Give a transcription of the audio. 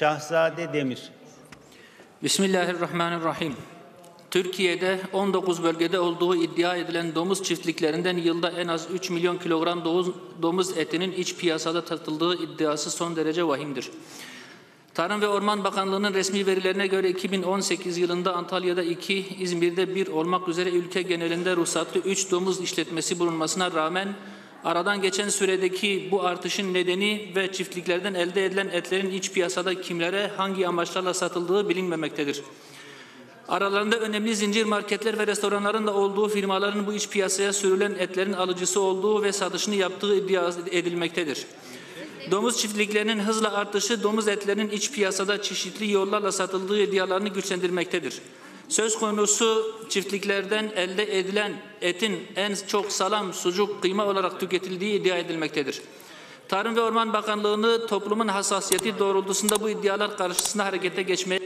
Şahzade Demir. Bismillahirrahmanirrahim. Türkiye'de 19 bölgede olduğu iddia edilen domuz çiftliklerinden yılda en az 3 milyon kilogram domuz etinin iç piyasada satıldığı iddiası son derece vahimdir. Tarım ve Orman Bakanlığı'nın resmi verilerine göre 2018 yılında Antalya'da 2, İzmir'de 1 olmak üzere ülke genelinde ruhsatlı 3 domuz işletmesi bulunmasına rağmen aradan geçen süredeki bu artışın nedeni ve çiftliklerden elde edilen etlerin iç piyasada kimlere, hangi amaçlarla satıldığı bilinmemektedir. Aralarında önemli zincir marketler ve restoranların da olduğu firmaların bu iç piyasaya sürülen etlerin alıcısı olduğu ve satışını yaptığı iddia edilmektedir. Domuz çiftliklerinin hızla artışı domuz etlerinin iç piyasada çeşitli yollarla satıldığı iddialarını güçlendirmektedir. Söz konusu çiftliklerden elde edilen etin en çok salam, sucuk, kıyma olarak tüketildiği iddia edilmektedir. Tarım ve Orman Bakanlığı'nı toplumun hassasiyeti doğrultusunda bu iddialar karşısında harekete geçmeye